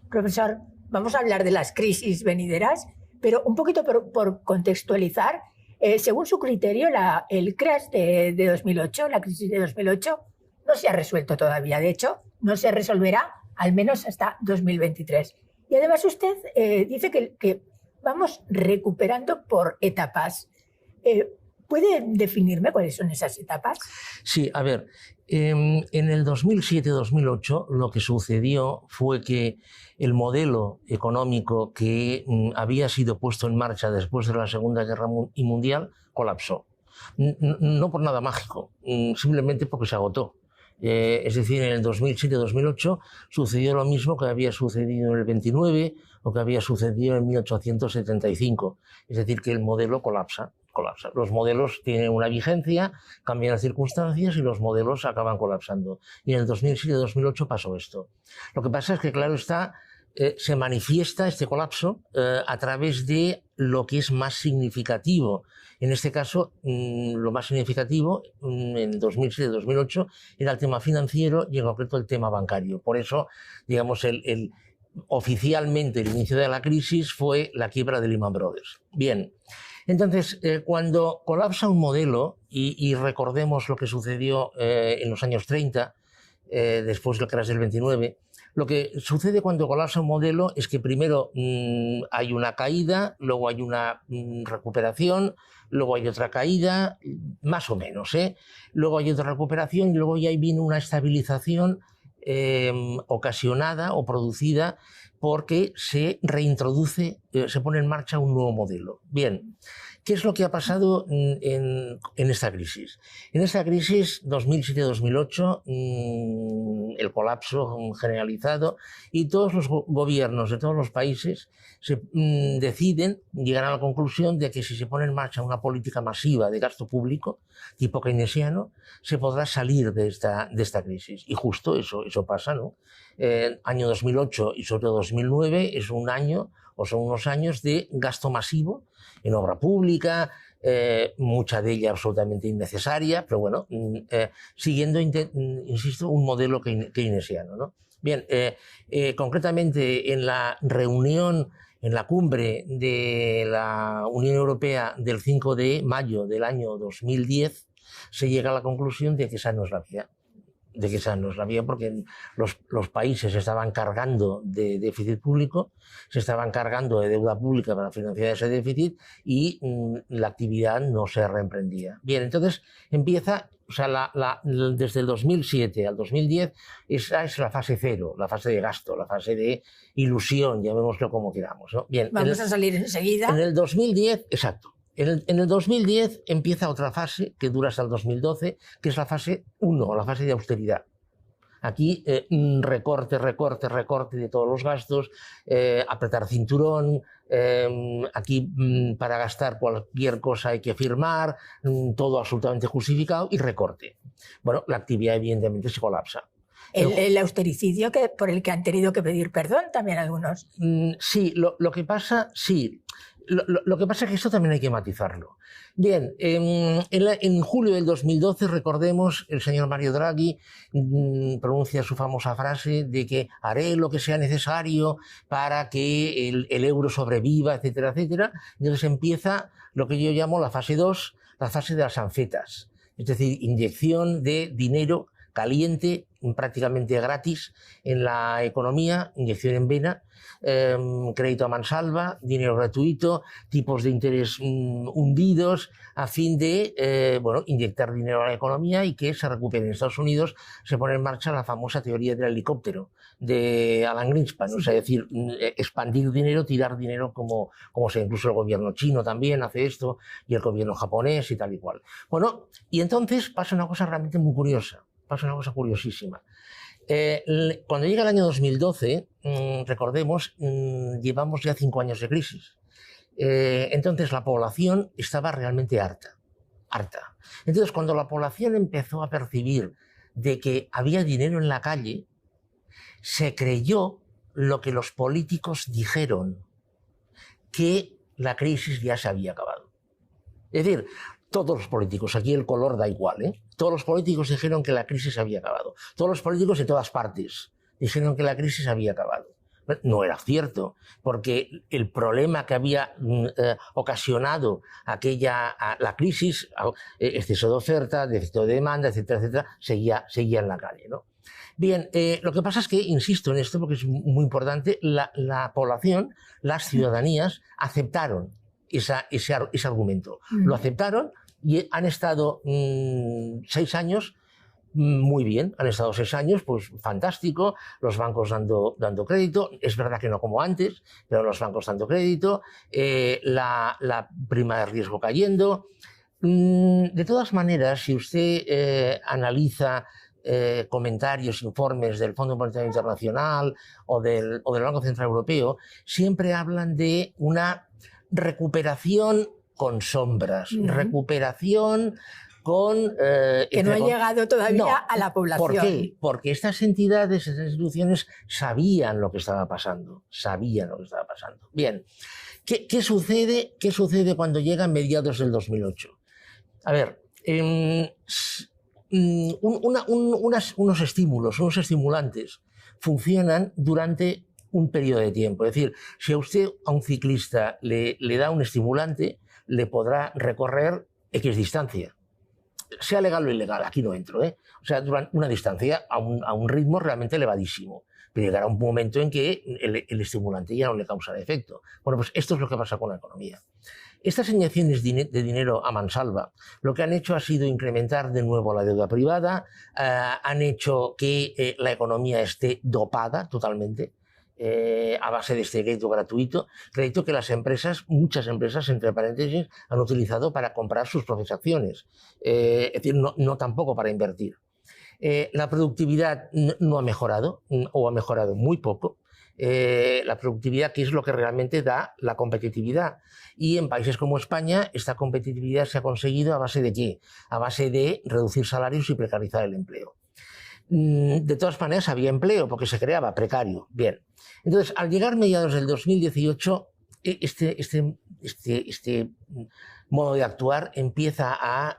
Profesor, vamos a hablar de las crisis venideras, pero un poquito por contextualizar, según su criterio, el crash de 2008, la crisis de 2008, no se ha resuelto todavía. De hecho, no se resolverá al menos hasta 2023. Y además usted dice que vamos recuperando por etapas. ¿Puede definirme cuáles son esas etapas? Sí, a ver, en el 2007-2008 lo que sucedió fue que el modelo económico que había sido puesto en marcha después de la Segunda Guerra Mundial colapsó. No por nada mágico, simplemente porque se agotó. Es decir, en el 2007-2008 sucedió lo mismo que había sucedido en el 29 o que había sucedido en 1875. Es decir, que el modelo colapsa. Los modelos tienen una vigencia, cambian las circunstancias y los modelos acaban colapsando. Y en el 2007-2008 pasó esto. Lo que pasa es que, claro está, se manifiesta este colapso a través de lo que es más significativo. En este caso, lo más significativo en 2007-2008 era el tema financiero y en concreto el tema bancario. Por eso, digamos, oficialmente el inicio de la crisis fue la quiebra de Lehman Brothers. Bien, entonces, cuando colapsa un modelo, y recordemos lo que sucedió en los años 30, después del crash del 29, lo que sucede cuando colapsa un modelo es que primero hay una caída, luego hay una recuperación, luego hay otra caída, más o menos, luego hay otra recuperación y luego ya viene una estabilización ocasionada o producida porque se reintroduce, se pone en marcha un nuevo modelo. Bien, ¿qué es lo que ha pasado en esta crisis? En esta crisis 2007-2008, el colapso generalizado, y todos los gobiernos de todos los países deciden, llegan a la conclusión de que si se pone en marcha una política masiva de gasto público, tipo keynesiano, se podrá salir de esta crisis. Y justo eso pasa, ¿no? Año 2008 y sobre todo 2009 es un año, o son unos años de gasto masivo en obra pública, mucha de ella absolutamente innecesaria, pero bueno, siguiendo, insisto, un modelo keynesiano, ¿no? Bien, concretamente en la reunión, en la cumbre de la Unión Europea del 5 de mayo del año 2010, se llega a la conclusión de que esa no es la vía. Porque los países se estaban cargando de déficit público, se estaban cargando de deuda pública para financiar ese déficit y la actividad no se reemprendía. Bien, entonces empieza, o sea, desde el 2007 al 2010, esa es la fase cero, la fase de gasto, la fase de ilusión, llamémoslo como queramos, ¿no? Bien, vamos a salir enseguida. En el 2010, exacto. En el 2010 empieza otra fase que dura hasta el 2012, que es la fase 1, la fase de austeridad. Aquí recorte de todos los gastos, apretar cinturón, aquí para gastar cualquier cosa hay que firmar, todo absolutamente justificado y recorte. Bueno, la actividad evidentemente se colapsa. El austericidio por el que han tenido que pedir perdón también algunos. Sí, lo que pasa, sí. Lo que pasa es que esto también hay que matizarlo. Bien, en julio del 2012, recordemos, el señor Mario Draghi pronuncia su famosa frase de que haré lo que sea necesario para que el euro sobreviva, etcétera, etcétera. Entonces empieza lo que yo llamo la fase 2, la fase de las anfetas, es decir, inyección de dinero caliente, prácticamente gratis en la economía, inyección en vena, crédito a mansalva, dinero gratuito, tipos de interés hundidos, a fin de inyectar dinero a la economía y que se recupere. En Estados Unidos se pone en marcha la famosa teoría del helicóptero de Alan Greenspan, o sea, es decir, expandir dinero, tirar dinero como sea. Incluso el gobierno chino también hace esto, y el gobierno japonés y tal y cual. Bueno, y entonces pasa una cosa realmente muy curiosa. Pasa una cosa curiosísima. Cuando llega el año 2012, recordemos, llevamos ya 5 años de crisis. Entonces la población estaba realmente harta. Entonces cuando la población empezó a percibir de que había dinero en la calle, se creyó lo que los políticos dijeron, que la crisis ya se había acabado. Es decir, todos los políticos, aquí el color da igual, todos los políticos dijeron que la crisis había acabado. Todos los políticos de todas partes dijeron que la crisis había acabado. No era cierto, porque el problema que había ocasionado la crisis, exceso de oferta, déficit de demanda, etcétera, etcétera, seguía en la calle, ¿no? Bien, lo que pasa es que, insisto en esto porque es muy importante, la población, las ciudadanías aceptaron ese argumento. Lo aceptaron y han estado 6 años muy bien, han estado 6 años, pues fantástico, los bancos dando crédito, es verdad que no como antes, pero los bancos dando crédito, la prima de riesgo cayendo. De todas maneras, si usted analiza comentarios, informes del Fondo Monetario Internacional o del Banco Central Europeo, siempre hablan de una recuperación con sombras, recuperación con... que no ha llegado todavía a la población. ¿Por qué? Porque estas entidades, estas instituciones sabían lo que estaba pasando. Bien, ¿qué sucede cuando llegan mediados del 2008? A ver, unos estímulos, unos estimulantes funcionan durante un periodo de tiempo. Es decir, si a usted, a un ciclista, le da un estimulante, le podrá recorrer X distancia. Sea legal o ilegal, aquí no entro, ¿eh? O sea, durante una distancia a un ritmo realmente elevadísimo. Pero llegará un momento en que el estimulante ya no le causará efecto. Bueno, pues esto es lo que pasa con la economía. Estas inyecciones de dinero a mansalva lo que han hecho ha sido incrementar de nuevo la deuda privada, han hecho que la economía esté dopada totalmente, a base de este crédito gratuito, crédito que las empresas, muchas empresas, entre paréntesis, han utilizado para comprar sus propias acciones, es decir, no tampoco para invertir. La productividad no ha mejorado, o ha mejorado muy poco. La productividad, que es lo que realmente da la competitividad. Y en países como España, esta competitividad se ha conseguido ¿a base de qué? A base de reducir salarios y precarizar el empleo. De todas maneras, había empleo porque se creaba precario. Bien. Entonces, al llegar mediados del 2018, este modo de actuar empieza a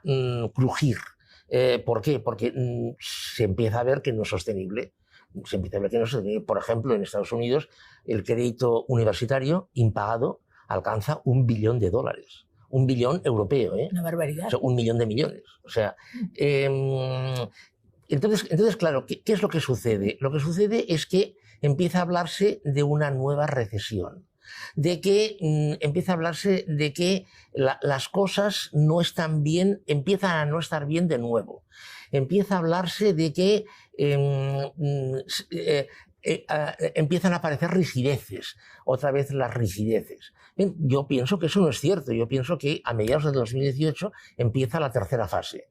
crujir. ¿Por qué? Porque se empieza a ver que no es sostenible. Por ejemplo, en Estados Unidos, el crédito universitario impagado alcanza $1 billón. $1 billón europeo, ¿eh? Una barbaridad. O sea, 1 millón de millones. O sea, entonces, claro, ¿qué es lo que sucede? Lo que sucede es que empieza a hablarse de una nueva recesión, de que empieza a hablarse de que las cosas no están bien, empiezan a no estar bien de nuevo. Empieza a hablarse de que empiezan a aparecer rigideces, otra vez las rigideces. Bien, yo pienso que eso no es cierto. Yo pienso que a mediados de 2018 empieza la tercera fase,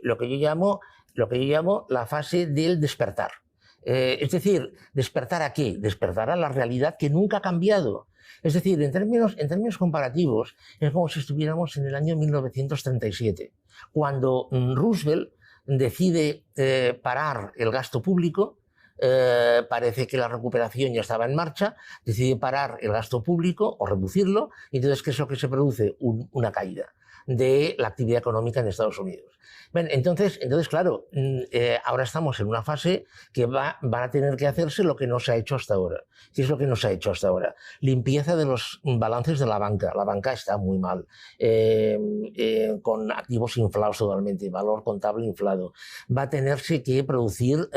lo que yo llamo la fase del despertar. Es decir, ¿despertar a qué? Despertar a la realidad que nunca ha cambiado. Es decir, en términos comparativos, es como si estuviéramos en el año 1937, cuando Roosevelt decide parar el gasto público. Parece que la recuperación ya estaba en marcha, decide parar el gasto público o reducirlo, y entonces, ¿qué es lo que se produce? Una caída de la actividad económica en Estados Unidos. Bien, entonces claro, ahora estamos en una fase que van a tener que hacerse lo que no se ha hecho hasta ahora. ¿Qué es lo que no se ha hecho hasta ahora? Limpieza de los balances de la banca. La banca está muy mal, con activos inflados totalmente, valor contable inflado. Va a tenerse que producir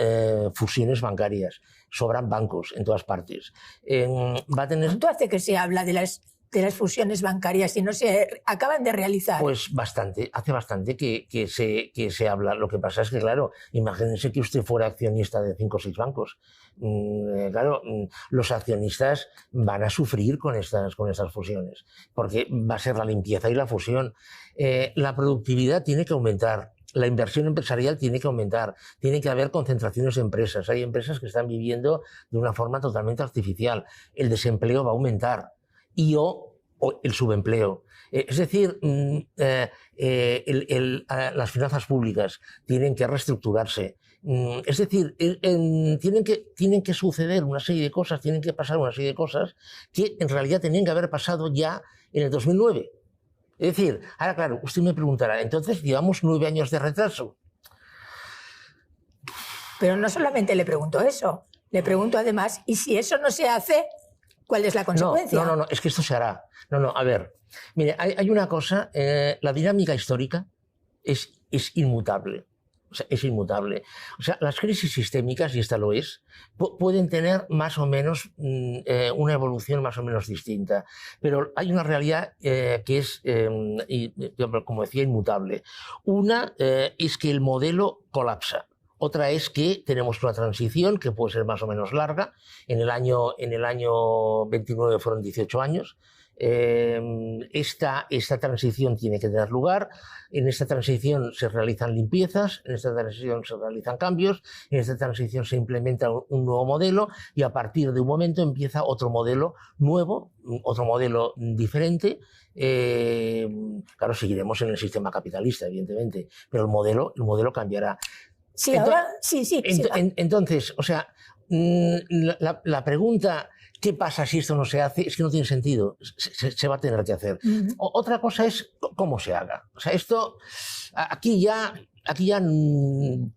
fusiones bancarias. Sobran bancos en todas partes. ¿Cuánto hace que se habla de las fusiones bancarias y no se acaban de realizar? Pues hace bastante que se habla. Lo que pasa es que, claro, imagínense que usted fuera accionista de 5 o 6 bancos. Claro, los accionistas van a sufrir con estas fusiones, porque va a ser la limpieza y la fusión. La productividad tiene que aumentar. La inversión empresarial tiene que aumentar, tiene que haber concentraciones de empresas. Hay empresas que están viviendo de una forma totalmente artificial. El desempleo va a aumentar o el subempleo. Es decir, las finanzas públicas tienen que reestructurarse. Es decir, tienen que suceder una serie de cosas, tienen que pasar una serie de cosas que en realidad tenían que haber pasado ya en el 2009. Es decir, ahora claro, usted me preguntará, entonces llevamos 9 años de retraso. Pero no solamente le pregunto eso. Le pregunto además, ¿y si eso no se hace, cuál es la consecuencia? No, es que esto se hará. A ver, mire, hay una cosa, la dinámica histórica es inmutable. O sea, es inmutable. O sea, las crisis sistémicas, y esta lo es, pueden tener más o menos una evolución más o menos distinta. Pero hay una realidad que es, como decía, inmutable. Una es que el modelo colapsa. Otra es que tenemos una transición que puede ser más o menos larga. En el año 29 fueron 18 años. Esta transición tiene que tener lugar. En esta transición se realizan limpiezas, en esta transición se realizan cambios, en esta transición se implementa un nuevo modelo y a partir de un momento empieza otro modelo nuevo, otro modelo diferente. Claro, seguiremos en el sistema capitalista, evidentemente, pero el modelo cambiará. Sí, ahora sí. Entonces, o sea, la pregunta... ¿Qué pasa si esto no se hace? Es que no tiene sentido. Se va a tener que hacer. Otra cosa es cómo se haga. O sea, esto, aquí ya,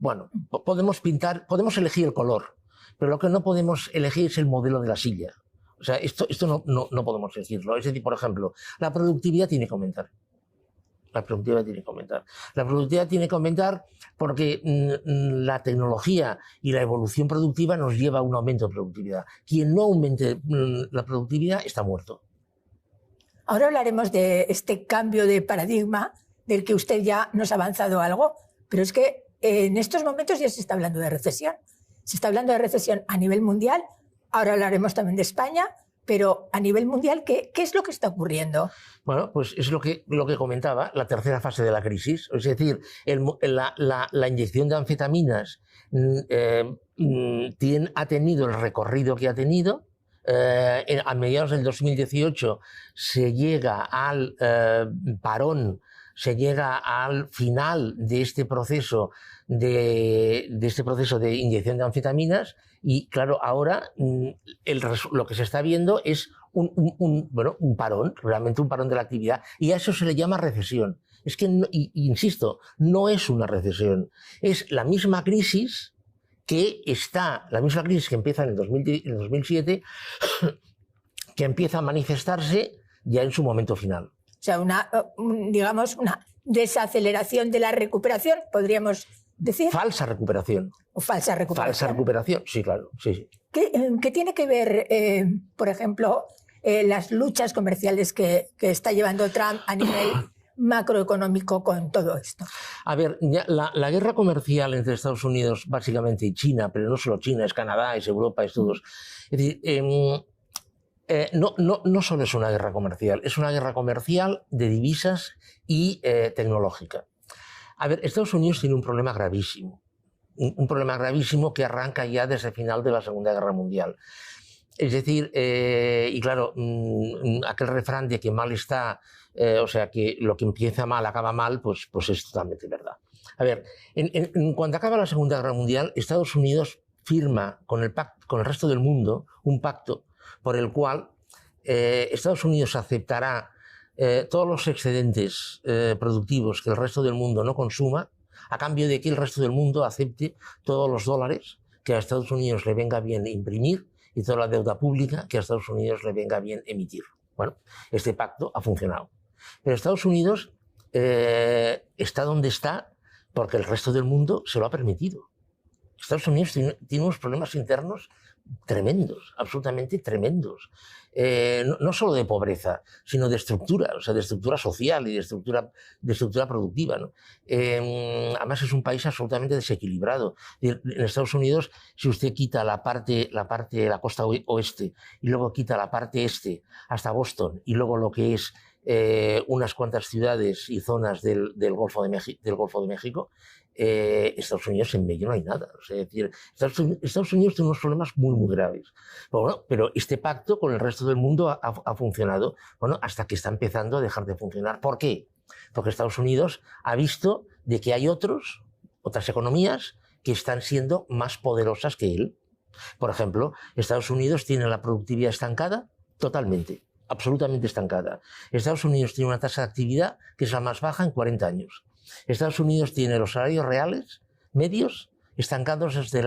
bueno, podemos elegir el color, pero lo que no podemos elegir es el modelo de la silla. O sea, esto no podemos elegirlo. Es decir, por ejemplo, la productividad tiene que aumentar. La productividad tiene que aumentar. La productividad tiene que aumentar porque la tecnología y la evolución productiva nos lleva a un aumento de productividad. Quien no aumente la productividad está muerto. Ahora hablaremos de este cambio de paradigma del que usted ya nos ha avanzado algo, pero es que en estos momentos ya se está hablando de recesión. Se está hablando de recesión a nivel mundial. Ahora hablaremos también de España. Pero a nivel mundial, ¿qué es lo que está ocurriendo? Bueno, pues es lo que comentaba, la tercera fase de la crisis. Es decir, la inyección de anfetaminas ha tenido el recorrido que ha tenido. A mediados del 2018 se llega al parón, se llega al final de este proceso de inyección de anfetaminas. Y claro, ahora lo que se está viendo es un parón, realmente un parón de la actividad, y a eso se le llama recesión. Es que, insisto, no es una recesión, es la misma crisis que empieza en el 2007, que empieza a manifestarse ya en su momento final. O sea, digamos, una desaceleración de la recuperación, podríamos decir. Falsa recuperación. O falsa recuperación. Falsa recuperación, sí, claro. Sí. ¿Qué tiene que ver, por ejemplo, las luchas comerciales que está llevando Trump a nivel macroeconómico con todo esto? A ver, ya la guerra comercial entre Estados Unidos básicamente y China, pero no solo China, es Canadá, es Europa, es todos. Es decir, no solo es una guerra comercial, es una guerra comercial de divisas y tecnológica. A ver, Estados Unidos tiene un problema gravísimo. Un problema gravísimo que arranca ya desde el final de la Segunda Guerra Mundial. Es decir, y claro, aquel refrán de que mal está, o sea, que lo que empieza mal acaba mal, pues es totalmente verdad. A ver, cuando acaba la Segunda Guerra Mundial, Estados Unidos firma con el resto del mundo un pacto por el cual Estados Unidos aceptará todos los excedentes productivos que el resto del mundo no consuma, a cambio de que el resto del mundo acepte todos los dólares que a Estados Unidos le venga bien imprimir y toda la deuda pública que a Estados Unidos le venga bien emitir. Bueno, este pacto ha funcionado. Pero Estados Unidos está donde está porque el resto del mundo se lo ha permitido. Estados Unidos tiene unos problemas internos tremendos, absolutamente tremendos. No solo de pobreza, sino de estructura, o sea, de estructura social y de estructura productiva, ¿no? Además es un país absolutamente desequilibrado. En Estados Unidos, si usted quita la costa oeste y luego quita la parte este hasta Boston y luego lo que es unas cuantas ciudades y zonas del Golfo de México, Estados Unidos en medio no hay nada. O sea, es decir, Estados Unidos tiene unos problemas muy, muy graves. Pero este pacto con el resto del mundo ha funcionado, hasta que está empezando a dejar de funcionar. ¿Por qué? Porque Estados Unidos ha visto de que hay otras economías que están siendo más poderosas que él. Por ejemplo, Estados Unidos tiene la productividad estancada totalmente, absolutamente estancada. Estados Unidos tiene una tasa de actividad que es la más baja en 40 años. Estados Unidos tiene los salarios reales medios estancados desde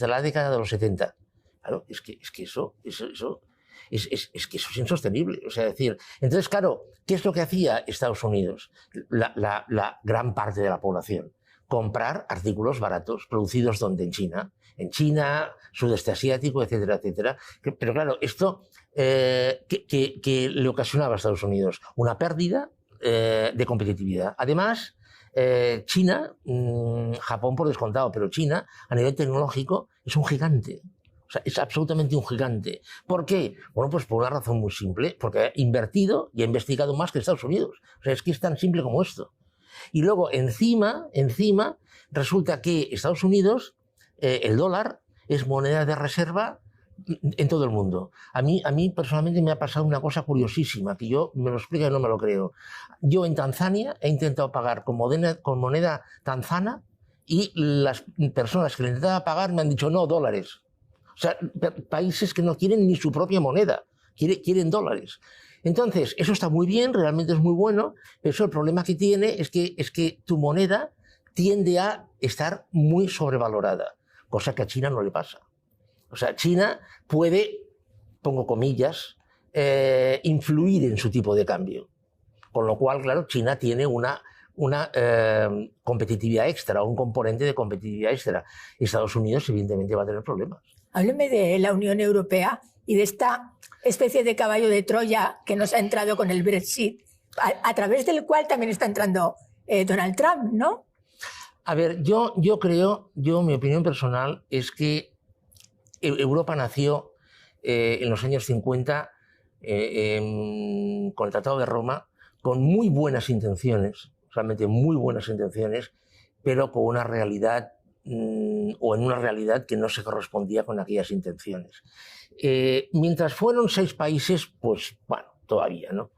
la década de los 70. Claro, es que eso es insostenible. O sea, decir, entonces, claro, ¿qué es lo que hacía Estados Unidos? La gran parte de la población. Comprar artículos baratos, producidos ¿dónde? En China, sudeste asiático, etcétera, etcétera. Pero claro, esto que le ocasionaba a Estados Unidos una pérdida de competitividad. Además, China, Japón por descontado, pero China a nivel tecnológico es un gigante. O sea, es absolutamente un gigante. ¿Por qué? Bueno, pues por una razón muy simple, porque ha invertido y ha investigado más que Estados Unidos. O sea, es que es tan simple como esto. Y luego, encima, resulta que Estados Unidos, el dólar, es moneda de reserva en todo el mundo. A mí personalmente me ha pasado una cosa curiosísima, que yo me lo explico y no me lo creo. Yo en Tanzania he intentado pagar con moneda tanzana y las personas que le intentaba pagar me han dicho no, dólares. O sea, países que no quieren ni su propia moneda, quieren dólares. Entonces, eso está muy bien, realmente es muy bueno, pero eso el problema que tiene es que tu moneda tiende a estar muy sobrevalorada, cosa que a China no le pasa. O sea, China puede, pongo comillas, influir en su tipo de cambio. Con lo cual, claro, China tiene una competitividad extra, un componente de competitividad extra. Estados Unidos, evidentemente, va a tener problemas. Hábleme de la Unión Europea y de esta especie de caballo de Troya que nos ha entrado con el Brexit, a través del cual también está entrando Donald Trump, ¿no? A ver, yo creo, mi opinión personal es que Europa nació en los años 50 con el Tratado de Roma, con muy buenas intenciones, realmente muy buenas intenciones, pero con una realidad o en una realidad que no se correspondía con aquellas intenciones. Mientras fueron 6 países, pues bueno, todavía, ¿no?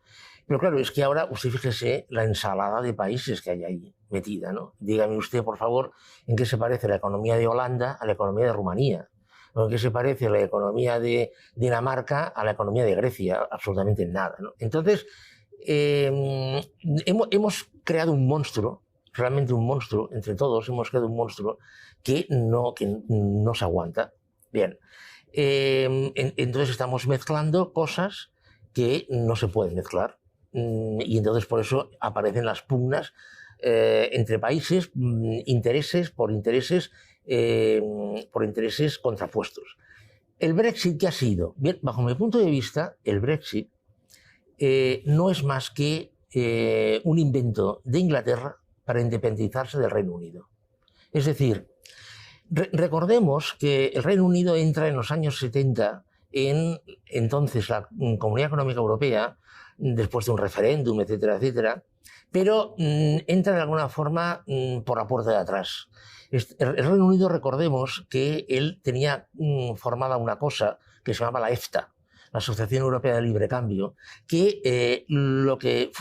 Pero claro, es que ahora usted fíjese la ensalada de países que hay ahí metida, ¿no? Dígame usted, por favor, en qué se parece la economía de Holanda a la economía de Rumanía, o en qué se parece la economía de Dinamarca a la economía de Grecia, absolutamente nada, ¿no? Entonces, hemos creado un monstruo, realmente un monstruo, entre todos hemos creado un monstruo que no se aguanta. Bien, entonces estamos mezclando cosas que no se pueden mezclar. Y entonces por eso aparecen las pugnas entre países, por intereses contrapuestos. ¿El Brexit qué ha sido? Bien, bajo mi punto de vista, el Brexit no es más que un invento de Inglaterra para independizarse del Reino Unido. Es decir, recordemos que el Reino Unido entra en los años 70 en entonces la Comunidad Económica Europea, después de un referéndum, etcétera, etcétera, pero entra de alguna forma por la puerta de atrás. El Reino Unido, recordemos que él tenía formada una cosa que se llamaba la EFTA, la Asociación Europea de Libre Cambio, que lo que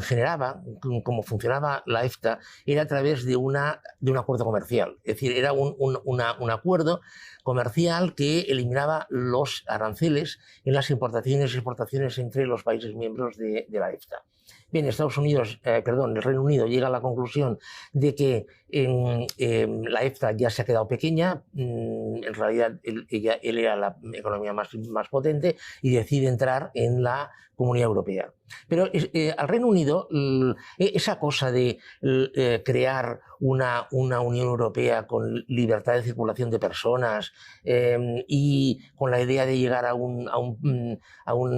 generaba, como funcionaba la EFTA, era a través de un acuerdo comercial. Es decir, era un acuerdo comercial que eliminaba los aranceles en las importaciones y exportaciones entre los países miembros de la EFTA. Bien, el Reino Unido llega a la conclusión de que la EFTA ya se ha quedado pequeña, en realidad él era la economía más potente y decide entrar en la Comunidad Europea. Pero al Reino Unido, esa cosa de crear una Unión Europea con libertad de circulación de personas y con la idea de llegar a un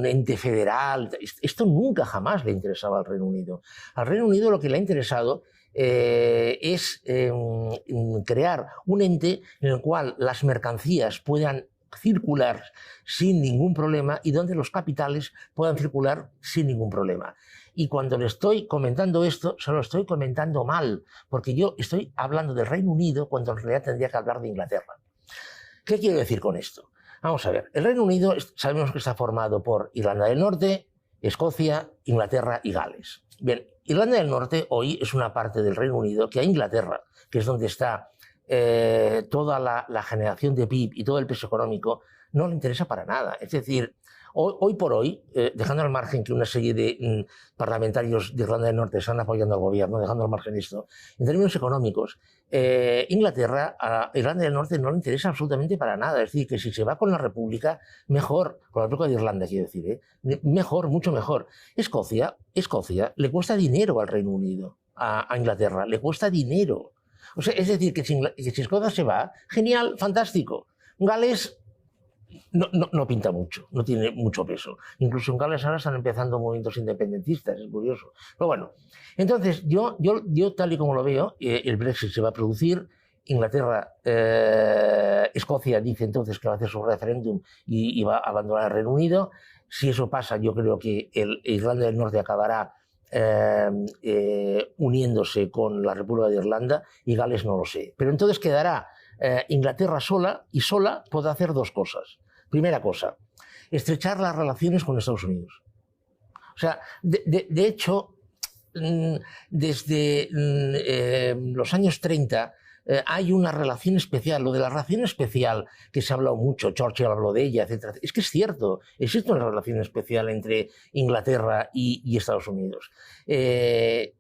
ente federal, esto nunca jamás le interesaba al Reino Unido. Al Reino Unido lo que le ha interesado es crear un ente en el cual las mercancías puedan circular sin ningún problema y donde los capitales puedan circular sin ningún problema. Y cuando le estoy comentando esto, se lo estoy comentando mal, porque yo estoy hablando del Reino Unido cuando en realidad tendría que hablar de Inglaterra. ¿Qué quiero decir con esto? Vamos a ver, el Reino Unido sabemos que está formado por Irlanda del Norte, Escocia, Inglaterra y Gales. Bien, Irlanda del Norte hoy es una parte del Reino Unido que a Inglaterra, que es donde está toda la generación de PIB y todo el peso económico, no le interesa para nada. Es decir, Hoy por hoy, dejando al margen que una serie de parlamentarios de Irlanda del Norte están apoyando al gobierno, dejando al margen esto, en términos económicos, Inglaterra a Irlanda del Norte no le interesa absolutamente para nada. Es decir, que si se va con la República, mejor, con la República de Irlanda, quiero decir, mejor, mucho mejor. Escocia le cuesta dinero al Reino Unido, a Inglaterra, le cuesta dinero. O sea, es decir, que si Escocia se va, genial, fantástico. Gales no pinta mucho, no tiene mucho peso. Incluso en Gales ahora están empezando movimientos independentistas, es curioso. Pero bueno, entonces yo tal y como lo veo, el Brexit se va a producir. Inglaterra, Escocia dice entonces que va a hacer su referéndum y va a abandonar el Reino Unido. Si eso pasa, yo creo que Irlanda del Norte acabará uniéndose con la República de Irlanda y Gales no lo sé. Pero entonces quedará Inglaterra sola y sola puede hacer dos cosas. Primera cosa, estrechar las relaciones con Estados Unidos. O sea, de hecho, desde los años 30 hay una relación especial. Lo de la relación especial, que se ha hablado mucho, Churchill habló de ella, etc. Es que es cierto, existe una relación especial entre Inglaterra y Estados Unidos.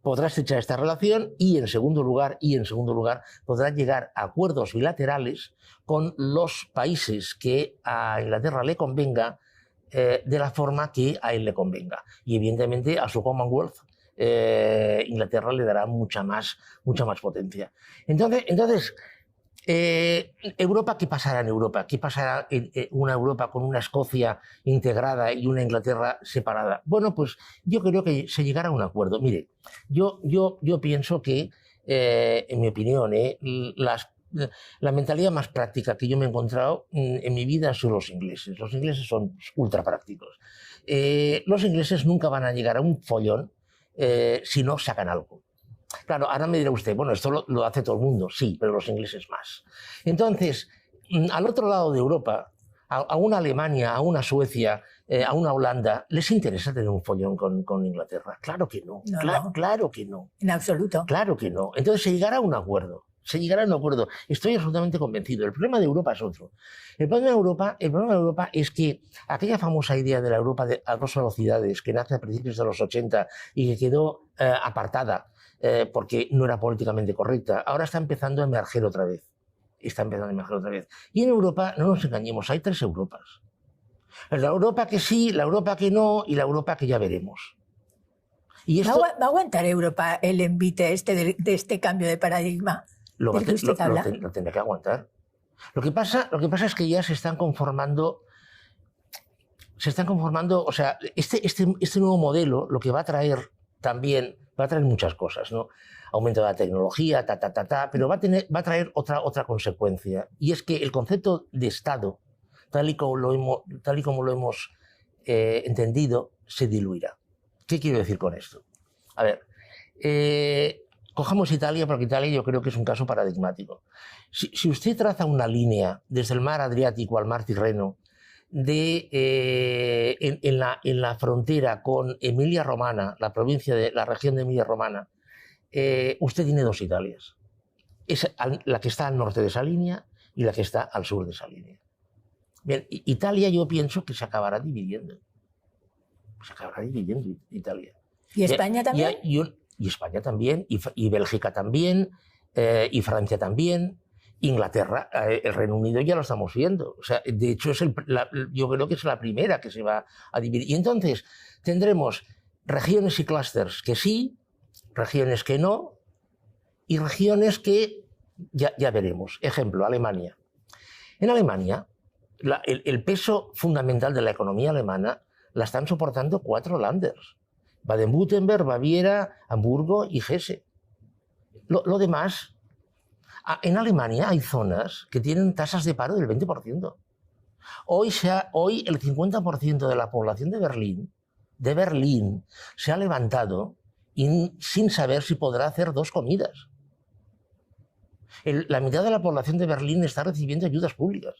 Podrá estrechar esta relación y en segundo lugar, podrá llegar a acuerdos bilaterales con los países que a Inglaterra le convenga, de la forma que a él le convenga. Y evidentemente a su Commonwealth Inglaterra le dará mucha más potencia. Entonces Europa, ¿qué pasará en Europa? ¿Qué pasará en una Europa con una Escocia integrada y una Inglaterra separada? Bueno, pues yo creo que se llegará a un acuerdo. Mire, yo pienso que, en mi opinión, la mentalidad más práctica que yo me he encontrado en mi vida son los ingleses. Los ingleses son ultra prácticos. Los ingleses nunca van a llegar a un follón si no sacan algo. Claro, ahora me dirá usted, bueno, esto lo hace todo el mundo, sí, pero los ingleses más. Entonces, al otro lado de Europa, a una Alemania, a una Suecia, a una Holanda, ¿les interesa tener un follón con Inglaterra? Claro que no. Claro que no. En absoluto. Claro que no. Entonces se llegará a un acuerdo. Estoy absolutamente convencido. El problema de Europa es otro. El problema de Europa es que aquella famosa idea de la Europa a dos velocidades que nace a principios de los 80 y que quedó apartada porque no era políticamente correcta, ahora está empezando a emerger otra vez. Y en Europa, no nos engañemos, hay tres Europas. La Europa que sí, la Europa que no y la Europa que ya veremos. Y esto, ¿Va a aguantar Europa el envite de este cambio de paradigma? Lo tendrá que aguantar. Lo que pasa es que ya se están conformando, o sea, este nuevo modelo lo que va a traer también, va a traer muchas cosas, ¿no? Aumento de la tecnología, pero va a traer otra consecuencia, y es que el concepto de Estado, tal y como lo hemos entendido, se diluirá. ¿Qué quiero decir con esto? A ver, cojamos Italia, porque Italia yo creo que es un caso paradigmático. Si usted traza una línea desde el mar Adriático al mar Tirreno, en la frontera con Emilia-Romana, la región de Emilia-Romana, usted tiene dos Italias. Es la que está al norte de esa línea y la que está al sur de esa línea. Bien, Italia yo pienso que se acabará dividiendo. Italia. ¿Y España también? Y España también, y Bélgica también, y Francia también, Inglaterra, el Reino Unido ya lo estamos viendo. O sea, de hecho, yo creo que es la primera que se va a dividir. Y entonces tendremos regiones y clústeres que sí, regiones que no, y regiones que ya veremos. Ejemplo, Alemania. En Alemania, el peso fundamental de la economía alemana la están soportando 4 Länders: Baden-Württemberg, Baviera, Hamburgo y Hesse. Lo demás, en Alemania hay zonas que tienen tasas de paro del 20%. Hoy el 50% de la población de Berlín se ha levantado sin saber si podrá hacer 2 comidas. La mitad de la población de Berlín está recibiendo ayudas públicas.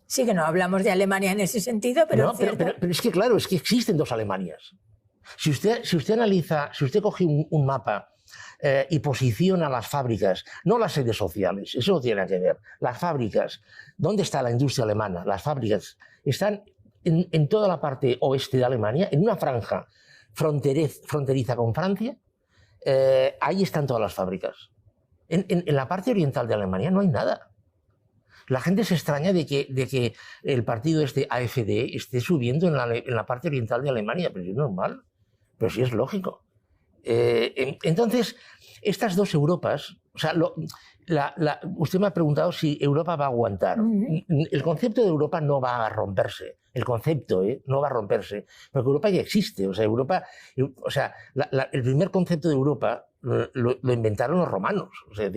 Sí, que no hablamos de Alemania en ese sentido, pero... No, pero es que claro, es que existen 2 Alemanias. Si usted analiza, si usted coge un mapa y posiciona las fábricas, no las sedes sociales, eso no tiene nada que ver, las fábricas, ¿dónde está la industria alemana? Las fábricas están en toda la parte oeste de Alemania, en una franja fronteriza con Francia, ahí están todas las fábricas. En la parte oriental de Alemania no hay nada. La gente se extraña de que el partido AfD esté subiendo en la parte oriental de Alemania, pero es normal, pero sí es lógico. Entonces, estas dos Europas, o sea, usted me ha preguntado si Europa va a aguantar. El concepto de Europa no va a romperse. El concepto no va a romperse, porque Europa ya existe. O sea, el primer concepto de Europa lo inventaron los romanos. O sea,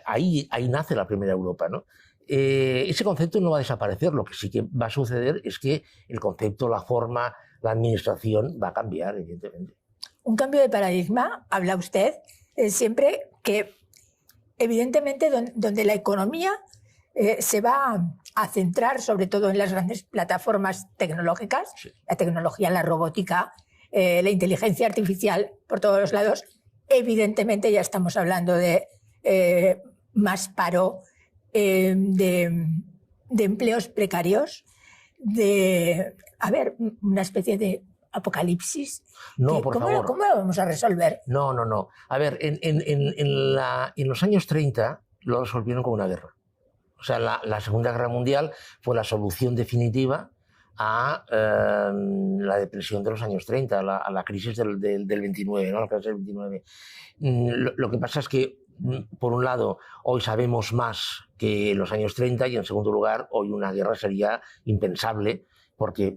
ahí nace la primera Europa, ¿no? Ese concepto no va a desaparecer. Lo que sí que va a suceder es que el concepto, la forma, la administración va a cambiar, evidentemente. Un cambio de paradigma, habla usted, siempre que, evidentemente, donde la economía se va a centrar sobre todo en las grandes plataformas tecnológicas, sí. La tecnología, la robótica, la inteligencia artificial por todos los lados. Evidentemente ya estamos hablando de más paro, de empleos precarios, de una especie de apocalipsis. No, por favor. ¿Cómo lo vamos a resolver? No. A ver, en los años 30 lo resolvieron con una guerra. O sea, la Segunda Guerra Mundial fue la solución definitiva a la depresión de los años 30, a la crisis del 29, ¿no? La crisis del 29. Lo que pasa es que, por un lado, hoy sabemos más que en los años 30 y, en segundo lugar, hoy una guerra sería impensable porque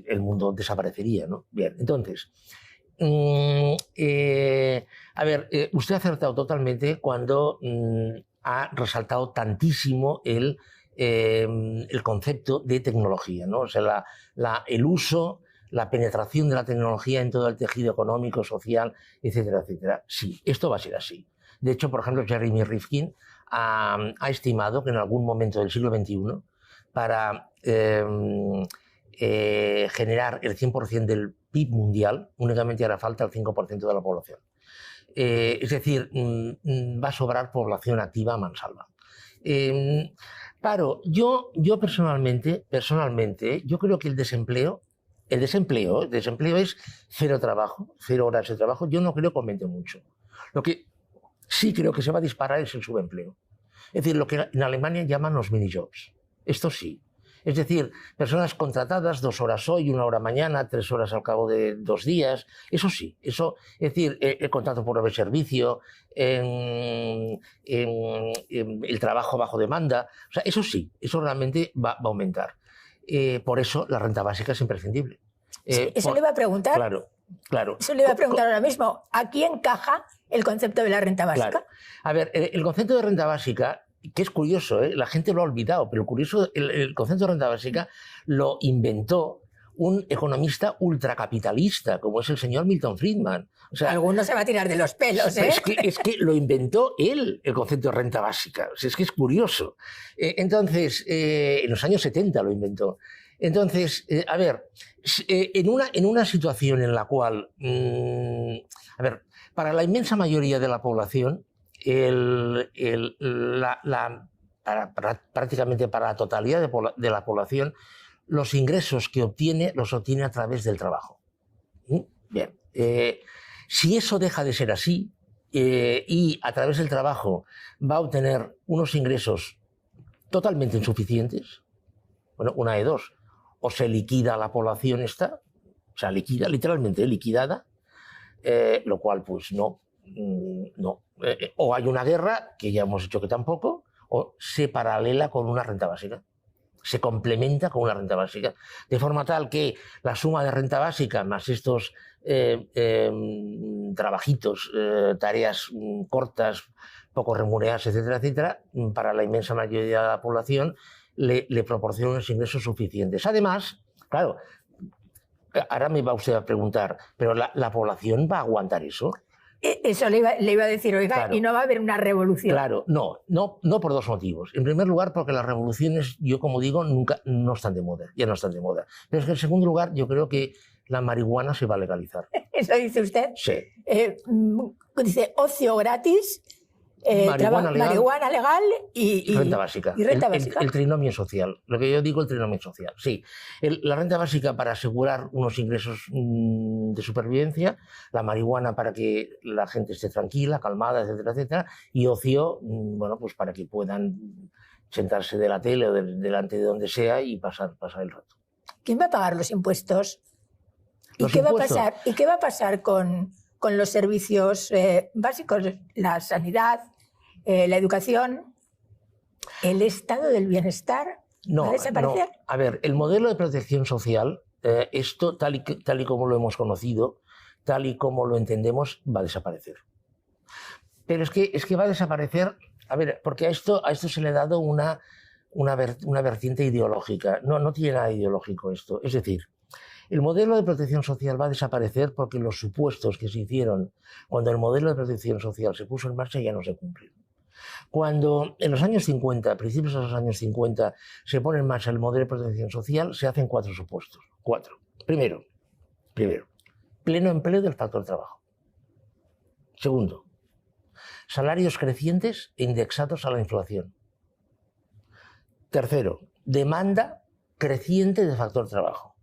el mundo desaparecería, ¿no? Bien, entonces, usted ha acertado totalmente cuando ha resaltado tantísimo el concepto de tecnología, ¿no? O sea, el uso, la penetración de la tecnología en todo el tejido económico, social, etcétera, etcétera. Sí, esto va a ser así. De hecho, por ejemplo, Jeremy Rifkin ha estimado que en algún momento del siglo XXI, para generar el 100% del PIB mundial, únicamente hará falta el 5% de la población. Es decir, va a sobrar población activa a mansalva. Yo personalmente, yo creo que el desempleo es cero trabajo, 0 horas de trabajo. Yo no creo que aumente mucho. Lo que sí creo que se va a disparar es el subempleo. Es decir, lo que en Alemania llaman los mini-jobs. Esto sí. Es decir, personas contratadas 2 horas hoy, 1 hora mañana, 3 horas al cabo de 2 días. Eso sí. Es decir, el contrato por breve servicio, el trabajo bajo demanda. O sea, eso sí, eso realmente va a aumentar. Por eso la renta básica es imprescindible. Eso le iba a preguntar. Claro. Eso le iba a preguntar ahora mismo. ¿A quién encaja el concepto de la renta básica? Claro. A ver, el concepto de renta básica, que es curioso, la gente lo ha olvidado, pero curioso, el concepto de renta básica lo inventó un economista ultracapitalista, como es el señor Milton Friedman. O sea, alguno se va a tirar de los pelos, ¿eh? Es que lo inventó él, el concepto de renta básica. O sea, es que es curioso. Entonces, en los años 70 lo inventó. Entonces, en una situación en la cual, para la inmensa mayoría de la población, prácticamente para la totalidad de la población, los ingresos que obtiene los obtiene a través del trabajo. Bien, si eso deja de ser así y a través del trabajo va a obtener unos ingresos totalmente insuficientes, bueno, una de dos, o se liquida la población esta, o sea, literalmente liquidada, lo cual pues no. O hay una guerra, que ya hemos dicho que tampoco, o se paralela con una renta básica. Se complementa con una renta básica. De forma tal que la suma de renta básica más estos trabajitos, tareas cortas, poco remuneradas, etcétera, etcétera, para la inmensa mayoría de la población le proporciona unos ingresos suficientes. Además, claro, ahora me va usted a preguntar, ¿pero la población va a aguantar eso? Eso le iba a decir, oiga, claro. Y no va a haber una revolución. Claro, no por dos motivos. En primer lugar, porque las revoluciones, yo como digo, nunca no están de moda, ya no están de moda. Pero es que en segundo lugar, yo creo que la marihuana se va a legalizar. ¿Eso dice usted? Sí. Dice ocio gratis marihuana legal y renta básica. Y renta básica. El trinomio social. Lo que yo digo, el trinomio social. Sí. La renta básica para asegurar unos ingresos de supervivencia, la marihuana para que la gente esté tranquila, calmada, etcétera, etcétera, y ocio, bueno, pues para que puedan sentarse de la tele o delante de donde sea y pasar el rato. ¿Quién va a pagar los impuestos? ¿Y qué va a pasar con los servicios básicos, la sanidad, la educación, el estado del bienestar? ¿Va a desaparecer? No. A ver, el modelo de protección social, esto tal y como lo hemos conocido, tal y como lo entendemos, va a desaparecer. Pero es que va a desaparecer, a ver, porque a esto se le ha dado una vertiente ideológica. No tiene nada ideológico esto. Es decir, el modelo de protección social va a desaparecer porque los supuestos que se hicieron cuando el modelo de protección social se puso en marcha ya no se cumplen. Cuando en los años 50, principios de los años 50, se pone en marcha el modelo de protección social, se hacen 4 supuestos. 4. Primero, pleno empleo del factor trabajo. Segundo, salarios crecientes e indexados a la inflación. Tercero, demanda creciente del factor trabajo.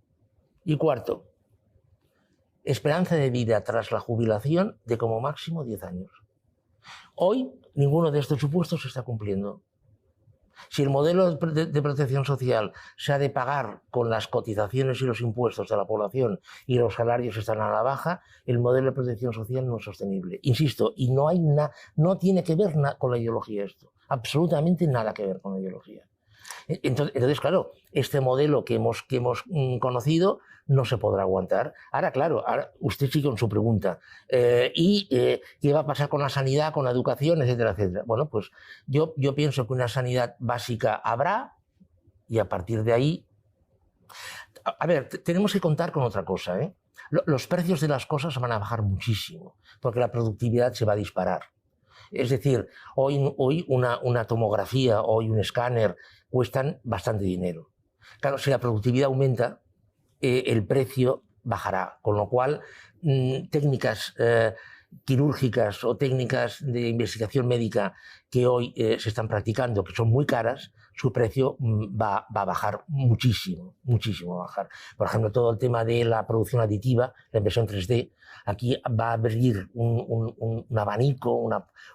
Y cuarto, esperanza de vida tras la jubilación de como máximo 10 años. Hoy, ninguno de estos supuestos se está cumpliendo. Si el modelo de protección social se ha de pagar con las cotizaciones y los impuestos de la población y los salarios están a la baja, el modelo de protección social no es sostenible. Insisto, y no tiene que ver con la ideología esto. Absolutamente nada que ver con la ideología. Entonces, claro, este modelo que hemos conocido no se podrá aguantar. Ahora, claro, usted sigue con su pregunta. ¿Qué va a pasar con la sanidad, con la educación, etcétera, etcétera? Bueno, pues yo pienso que una sanidad básica habrá y a partir de ahí... A ver, tenemos que contar con otra cosa, ¿eh? Los precios de las cosas van a bajar muchísimo porque la productividad se va a disparar. Es decir, hoy una tomografía, hoy un escáner cuestan bastante dinero. Claro, si la productividad aumenta, el precio bajará, con lo cual técnicas quirúrgicas o técnicas de investigación médica que hoy se están practicando, que son muy caras, su precio va a bajar muchísimo va a bajar. Por ejemplo, todo el tema de la producción aditiva, la impresión 3D, aquí va a abrir un abanico,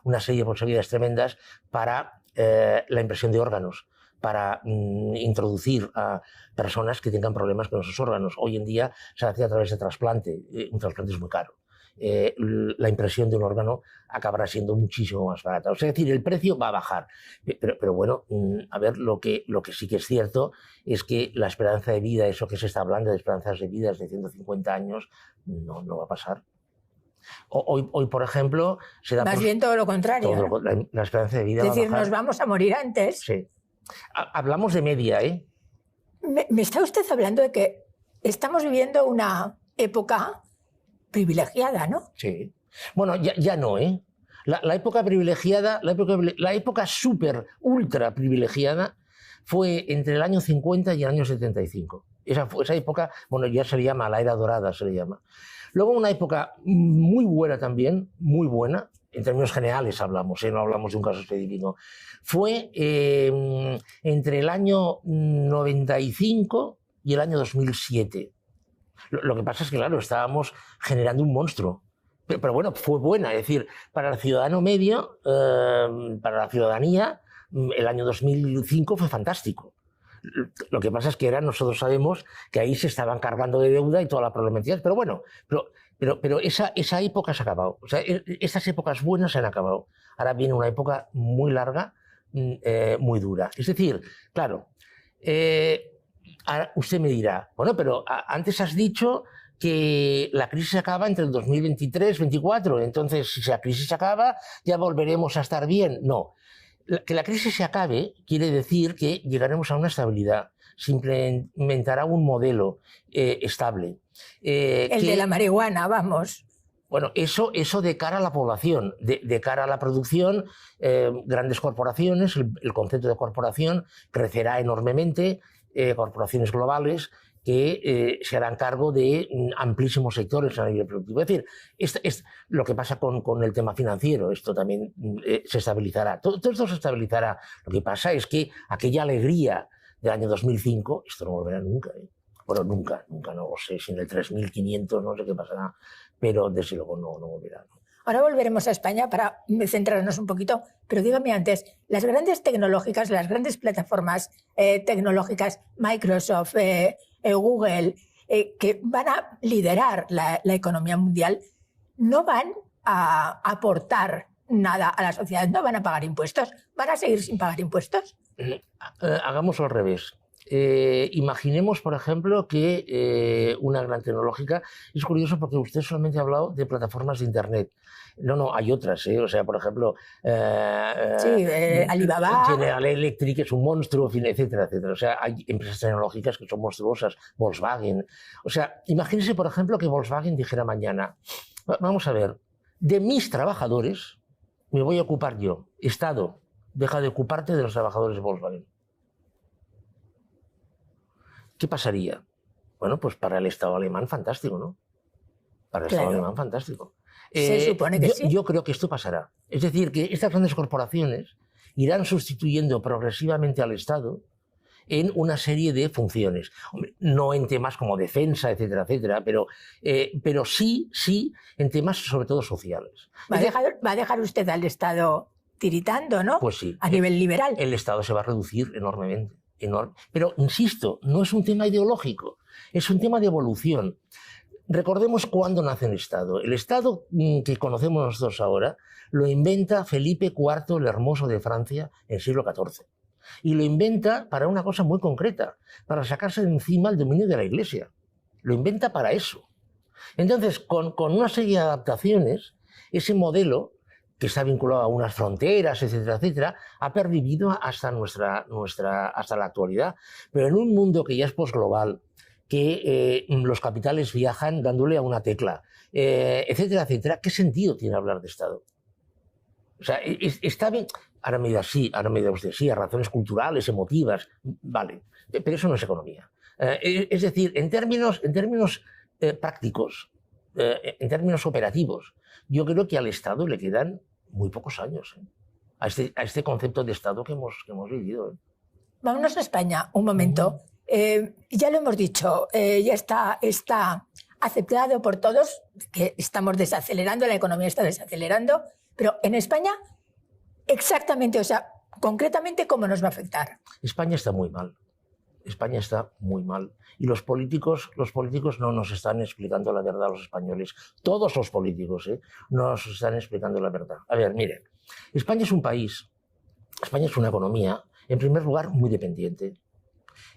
una serie de posibilidades tremendas para la impresión de órganos, para introducir a personas que tengan problemas con esos órganos. Hoy en día se hace a través de trasplante. Un trasplante es muy caro. La impresión de un órgano acabará siendo muchísimo más barata. O sea, es decir, el precio va a bajar. Pero bueno, a ver, lo que sí que es cierto es que la esperanza de vida, eso que se está hablando de esperanzas de vida de 150 años, no va a pasar. Hoy, por ejemplo, se da... Más bien todo lo contrario. La esperanza de vida va a bajar. Es decir, nos vamos a morir antes. Sí. Hablamos de media, ¿eh? Me está usted hablando de que estamos viviendo una época privilegiada, ¿no? Sí. Bueno, ya no, ¿eh? La época privilegiada, la época súper, ultra privilegiada fue entre el año 50 y el año 75. Esa época, bueno, ya se le llama la era dorada, se le llama. Luego una época muy buena también, muy buena, en términos generales hablamos, no hablamos de un caso específico, fue entre el año 95 y el año 2007. Lo que pasa es que, claro, estábamos generando un monstruo. Pero bueno, fue buena. Es decir, para el ciudadano medio, para la ciudadanía, el año 2005 fue fantástico. Lo que pasa es que nosotros sabemos que ahí se estaban cargando de deuda y toda la problemática. Pero bueno, pero esa época se ha acabado. O sea, estas épocas buenas se han acabado. Ahora viene una época muy larga, muy dura. Es decir, claro, ahora usted me dirá, bueno, pero antes has dicho que la crisis acaba entre el 2023-2024, entonces si la crisis acaba ya volveremos a estar bien. No, que la crisis se acabe quiere decir que llegaremos a una estabilidad, se implementará un modelo estable. De la marihuana, vamos. Bueno, eso de cara a la población, de cara a la producción, grandes corporaciones, el concepto de corporación crecerá enormemente, corporaciones globales que se harán cargo de amplísimos sectores a nivel productivo. Es decir, es lo que pasa con el tema financiero, esto también se estabilizará. Todo esto se estabilizará. Lo que pasa es que aquella alegría del año 2005, esto no volverá nunca. Bueno, nunca no lo sé, si en el 3500 no sé qué pasará, pero desde luego no volverá. Ahora volveremos a España para centrarnos un poquito, pero dígame antes, las grandes tecnológicas, las grandes plataformas tecnológicas, Microsoft, Google, que van a liderar la economía mundial, no van a aportar nada a la sociedad, no van a pagar impuestos, van a seguir sin pagar impuestos. Hagámoslo al revés. Imaginemos, por ejemplo, que una gran tecnológica, es curioso porque usted solamente ha hablado de plataformas de Internet. No, hay otras, o sea, por ejemplo, Alibaba, General Electric es un monstruo, etcétera, etcétera. O sea, hay empresas tecnológicas que son monstruosas, Volkswagen. O sea, imagínese, por ejemplo, que Volkswagen dijera mañana, vamos a ver, de mis trabajadores me voy a ocupar yo. Estado, deja de ocuparte de los trabajadores de Volkswagen. ¿Qué pasaría? Bueno, pues para el Estado alemán fantástico, ¿no? Para el Estado alemán fantástico. Se supone que sí. Yo creo que esto pasará. Es decir, que estas grandes corporaciones irán sustituyendo progresivamente al Estado en una serie de funciones. Hombre, no en temas como defensa, etcétera, etcétera, pero sí en temas sobre todo sociales. Va a dejar usted al Estado tiritando, ¿no? Pues sí. A nivel liberal. El Estado se va a reducir enormemente. Pero, insisto, no es un tema ideológico, es un tema de evolución. Recordemos cuándo nace el Estado. El Estado que conocemos nosotros ahora lo inventa Felipe IV el Hermoso de Francia en el siglo XIV. Y lo inventa para una cosa muy concreta, para sacarse de encima el dominio de la Iglesia. Lo inventa para eso. Entonces, con una serie de adaptaciones, ese modelo, que está vinculado a unas fronteras, etcétera, etcétera, ha pervivido hasta la actualidad. Pero en un mundo que ya es posglobal, que los capitales viajan dándole a una tecla, etcétera, etcétera, ¿qué sentido tiene hablar de Estado? O sea, está bien. Ahora me dirá usted, sí, a razones culturales, emotivas, vale, pero eso no es economía. Es decir, en términos prácticos, en términos operativos, yo creo que al Estado le quedan muy pocos años a este concepto de Estado que hemos vivido. Vámonos a España un momento. Ya lo hemos dicho, ya está aceptado por todos que estamos desacelerando, la economía está desacelerando, pero en España, exactamente, o sea, concretamente, ¿cómo nos va a afectar? España está muy mal. España está muy mal. Y los políticos no nos están explicando la verdad a los españoles. Todos los políticos no nos están explicando la verdad. A ver, mire, España es un país, España es una economía, en primer lugar, muy dependiente.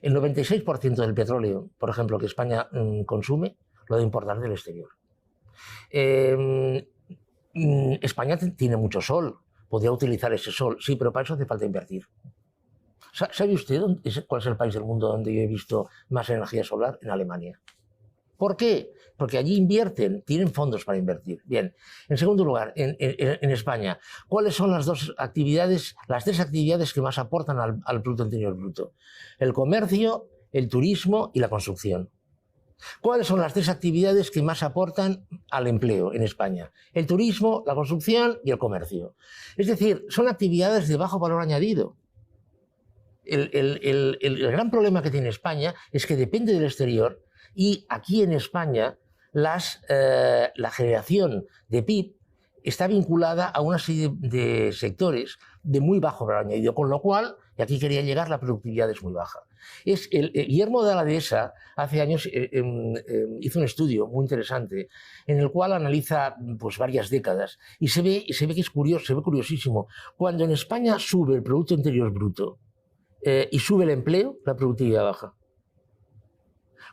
El 96% del petróleo, por ejemplo, que España consume, lo debe importar del exterior. España tiene mucho sol, podría utilizar ese sol, sí, pero para eso hace falta invertir. ¿Sabe usted cuál es el país del mundo donde yo he visto más energía solar? En Alemania. ¿Por qué? Porque allí invierten, tienen fondos para invertir. Bien. En segundo lugar, en España, ¿cuáles son las tres actividades que más aportan al Producto Interior Bruto? El comercio, el turismo y la construcción. ¿Cuáles son las tres actividades que más aportan al empleo en España? El turismo, la construcción y el comercio. Es decir, son actividades de bajo valor añadido. El gran problema que tiene España es que depende del exterior y aquí en España la generación de PIB está vinculada a una serie de sectores de muy bajo valor añadido, con lo cual, y aquí quería llegar, la productividad es muy baja. Guillermo de la Dehesa hace años hizo un estudio muy interesante en el cual analiza pues, varias décadas y se ve que es curioso, se ve curiosísimo. Cuando en España sube el Producto Interior Bruto y sube el empleo, la productividad baja.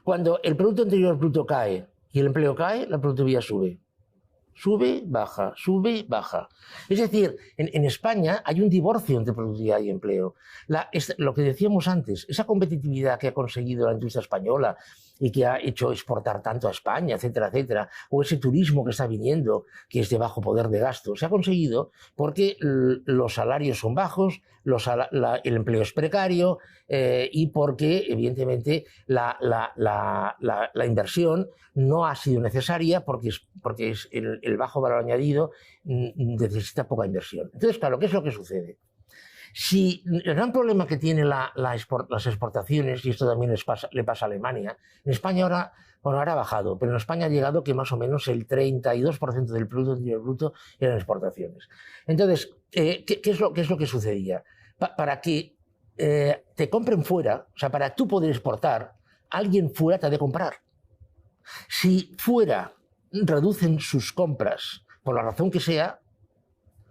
Cuando el Producto Interior Bruto cae y el empleo cae, la productividad sube. Sube, baja, sube, baja. Es decir, en España hay un divorcio entre productividad y empleo. Lo que decíamos antes, esa competitividad que ha conseguido la industria española, y que ha hecho exportar tanto a España, etcétera, etcétera, o ese turismo que está viniendo, que es de bajo poder de gasto, se ha conseguido porque los salarios son bajos, el empleo es precario y porque, evidentemente, la inversión no ha sido necesaria porque el bajo valor añadido necesita poca inversión. Entonces, claro, ¿qué es lo que sucede? Si el gran problema que tienen las exportaciones, y esto también le pasa a Alemania, en España ahora ha bajado, pero en España ha llegado que más o menos el 32% del Producto Interior Bruto eran exportaciones. Entonces, ¿qué es lo que sucedía? Para que te compren fuera, o sea, para tú poder exportar, alguien fuera te ha de comprar. Si fuera reducen sus compras por la razón que sea,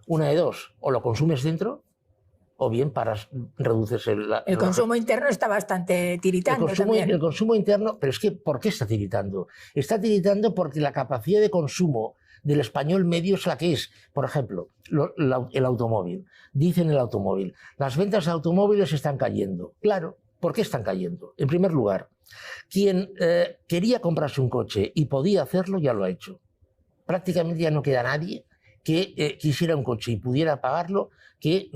una de dos, o lo consumes dentro, o bien para reducirse el consumo interno está bastante tiritando. El consumo interno, pero es que ¿por qué está tiritando? Está tiritando porque la capacidad de consumo del español medio es la que es. Por ejemplo, el automóvil. Dicen el automóvil, las ventas de automóviles están cayendo. Claro, ¿por qué están cayendo? En primer lugar, quien quería comprarse un coche y podía hacerlo ya lo ha hecho. Prácticamente ya no queda nadie que quisiera un coche y pudiera pagarlo que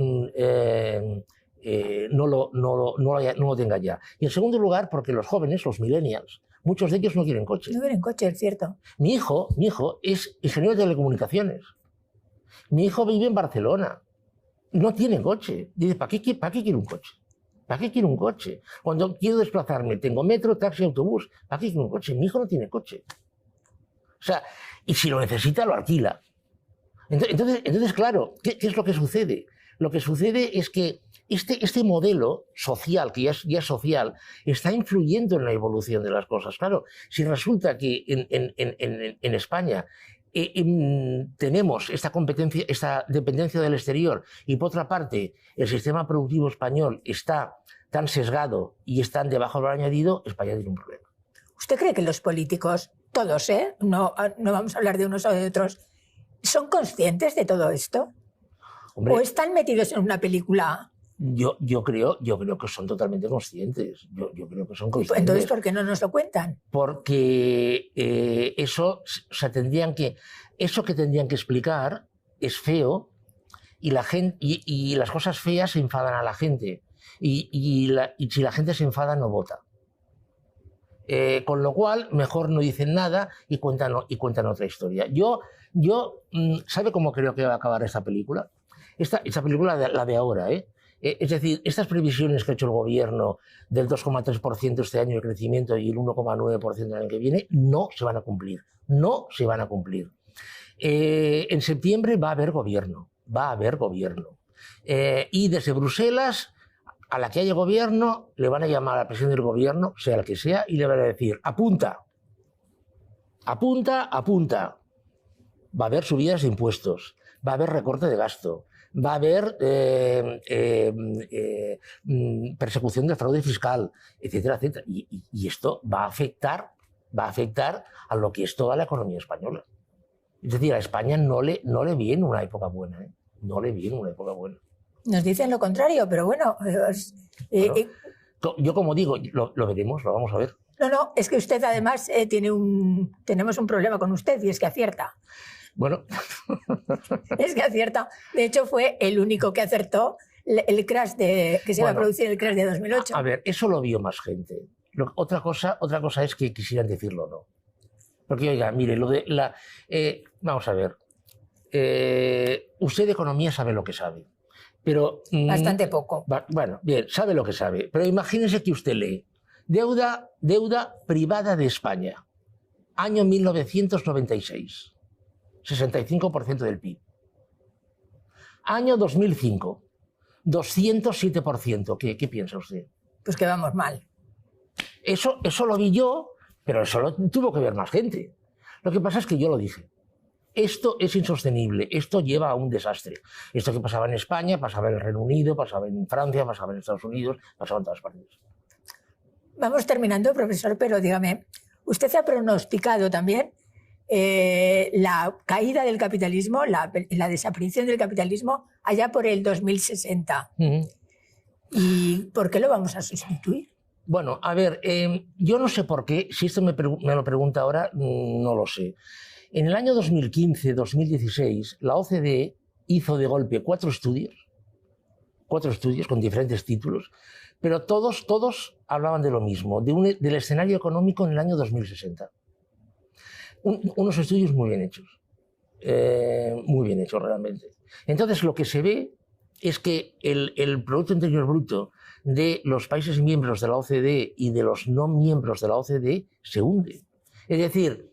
no lo tenga ya. Y en segundo lugar, porque los jóvenes, los millennials, muchos de ellos no quieren coche. No quieren coche, es cierto. Mi hijo es ingeniero de telecomunicaciones. Mi hijo vive en Barcelona. No tiene coche. Dice, ¿para qué quiero un coche? ¿Para qué quiero un coche? Cuando quiero desplazarme, tengo metro, taxi, autobús. ¿Para qué quiero un coche? Mi hijo no tiene coche. O sea, y si lo necesita, lo alquila. Entonces, claro, ¿qué es lo que sucede? Lo que sucede es que este modelo social, que ya es social, está influyendo en la evolución de las cosas. Claro, si resulta que en España tenemos esta dependencia del exterior y, por otra parte, el sistema productivo español está tan sesgado y está de bajo valor añadido, España tiene un problema. ¿Usted cree que los políticos, todos, no vamos a hablar de unos o de otros, son conscientes de todo esto? Hombre, ¿o están metidos en una película? Yo creo que son totalmente conscientes. Yo creo que son conscientes. Entonces, ¿por qué no nos lo cuentan? Porque eso que tendrían que explicar es feo y las cosas feas enfadan a la gente. Y si la gente se enfada, no vota. Con lo cual, mejor no dicen nada y cuentan otra historia. Yo ¿sabe cómo creo que va a acabar esta película? Esta película, la de ahora, es decir, estas previsiones que ha hecho el gobierno del 2,3% este año de crecimiento y el 1,9% el año que viene, no se van a cumplir. No se van a cumplir. En septiembre va a haber gobierno. Y desde Bruselas, a la que haya gobierno, le van a llamar al presidente del gobierno, sea el que sea, y le van a decir, apunta. Va a haber subidas de impuestos, va a haber recorte de gasto, va a haber persecución del fraude fiscal, etcétera, etcétera. Y esto va a afectar a lo que es toda la economía española. Es decir, a España no le viene una época buena, ¿eh? No le viene una época buena. Nos dicen lo contrario, pero bueno. Yo, como digo, lo veremos, lo vamos a ver. No, es que usted además tenemos un problema con usted y es que acierta. Bueno. Es que acierta. De hecho, fue el único que acertó el crash que se iba a producir el crash de 2008. A ver, eso lo vio más gente. Otra cosa es que quisieran decirlo o no. Porque, oiga, mire, vamos a ver. Usted de economía sabe lo que sabe. Pero, bastante poco. Bueno, bien, sabe lo que sabe. Pero imagínese que usted lee deuda privada de España, año 1996, 65% del PIB. Año 2005, 207%. ¿Qué piensa usted? Pues que vamos mal. Eso lo vi yo, pero eso lo tuvo que ver más gente. Lo que pasa es que yo lo dije. Esto es insostenible, esto lleva a un desastre. Esto que pasaba en España, pasaba en el Reino Unido, pasaba en Francia, pasaba en Estados Unidos, pasaba en todas partes. Vamos terminando, profesor, pero dígame, usted ha pronosticado también la caída del capitalismo, la desaparición del capitalismo allá por el 2060. ¿Y por qué lo vamos a sustituir? Bueno, a ver, yo no sé por qué, si esto me lo pregunta ahora, no lo sé. En el año 2015-2016, la OCDE hizo de golpe 4 estudios con diferentes títulos, pero todos hablaban de lo mismo, del escenario económico en el año 2060. Unos estudios muy bien hechos realmente. Entonces lo que se ve es que el Producto Interior Bruto de los países miembros de la OCDE y de los no miembros de la OCDE se hunde. Es decir,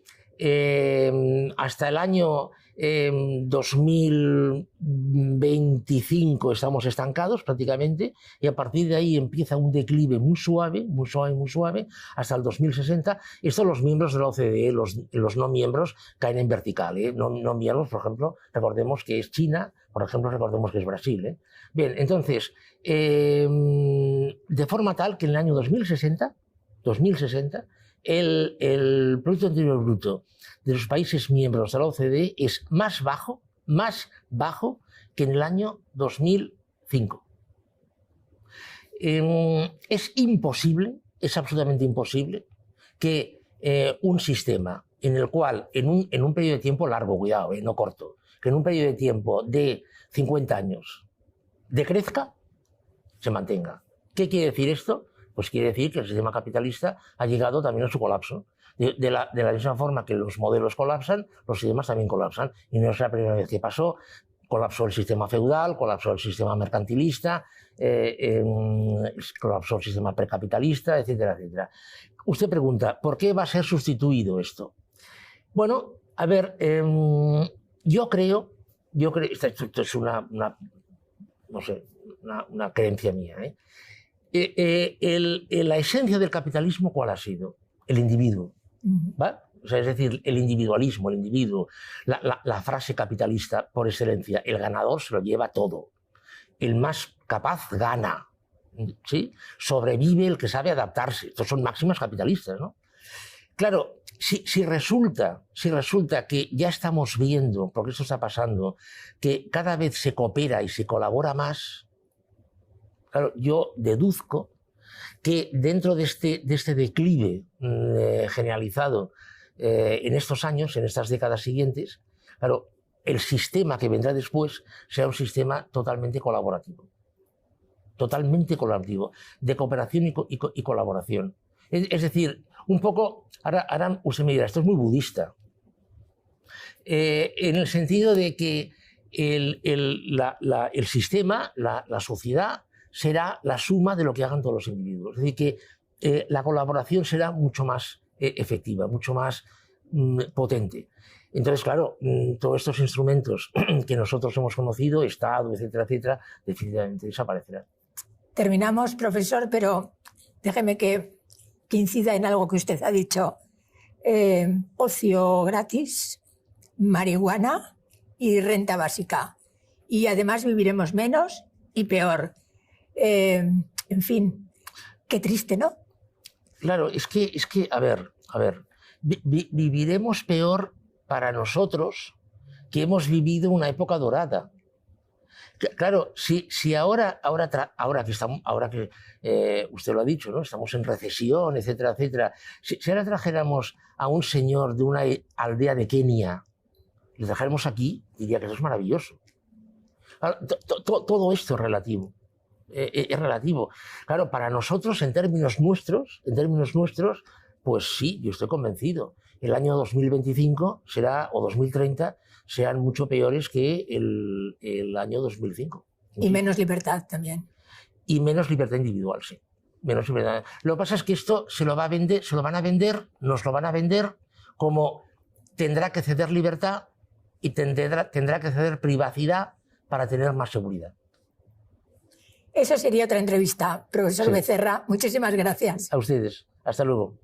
hasta el año 2025 estamos estancados prácticamente, y a partir de ahí empieza un declive muy suave, hasta el 2060. Esto los miembros de la OCDE, los no miembros caen en vertical. No miembros, por ejemplo, recordemos que es China, por ejemplo, recordemos que es Brasil. Bien, entonces, de forma tal que en el año 2060 el Producto Interior Bruto de los países miembros de la OCDE es más bajo que en el año 2005. Es imposible, es absolutamente imposible que un sistema en el cual, en un periodo de tiempo largo, cuidado, no corto, que en un periodo de tiempo de 50 años decrezca, se mantenga. ¿Qué quiere decir esto? Pues quiere decir que el sistema capitalista ha llegado también a su colapso. De la misma forma que los modelos colapsan, los sistemas también colapsan. Y no es la primera vez que pasó. Colapsó el sistema feudal, colapsó el sistema mercantilista, colapsó el sistema precapitalista, etcétera, etcétera. Usted pregunta, ¿por qué va a ser sustituido esto? Bueno, a ver, yo creo, esto es una creencia mía, la esencia del capitalismo, ¿cuál ha sido? El individuo. ¿Va? O sea, es decir, el individualismo, el individuo, la frase capitalista por excelencia, el ganador se lo lleva todo, el más capaz gana, ¿sí? Sobrevive el que sabe adaptarse. Estos son máximas capitalistas, ¿no? Claro, si resulta que ya estamos viendo, porque esto está pasando, que cada vez se coopera y se colabora más, claro, yo deduzco que dentro de este declive generalizado en estos años, en estas décadas siguientes, claro, el sistema que vendrá después será un sistema totalmente colaborativo, de cooperación y colaboración. Es decir, un poco, ahora usted me dirá, esto es muy budista, en el sentido de que el sistema, la sociedad, será la suma de lo que hagan todos los individuos. Es decir, que la colaboración será mucho más efectiva, mucho más potente. Entonces, claro, todos estos instrumentos que nosotros hemos conocido, Estado, etcétera, etcétera, definitivamente desaparecerán. Terminamos, profesor, pero déjeme que incida en algo que usted ha dicho. Ocio gratis, marihuana y renta básica. Y además viviremos menos y peor. En fin, qué triste, ¿no? Claro, es que a ver, viviremos peor para nosotros que hemos vivido una época dorada. Claro, si ahora que usted lo ha dicho, ¿no? Estamos en recesión, etcétera, etcétera. Si ahora trajéramos a un señor de una aldea de Kenia, le trajéramos aquí, diría que eso es maravilloso. Claro, todo esto es relativo. Es relativo. Claro, para nosotros, en términos nuestros, pues sí, yo estoy convencido. El año 2025 o 2030 sean mucho peores que el año 2005. Y menos libertad también. Y menos libertad individual, sí. Menos libertad. Lo que pasa es que esto nos lo van a vender como tendrá que ceder libertad y tendrá que ceder privacidad para tener más seguridad. Esa sería otra entrevista. Profesor Becerra, muchísimas gracias. A ustedes. Hasta luego.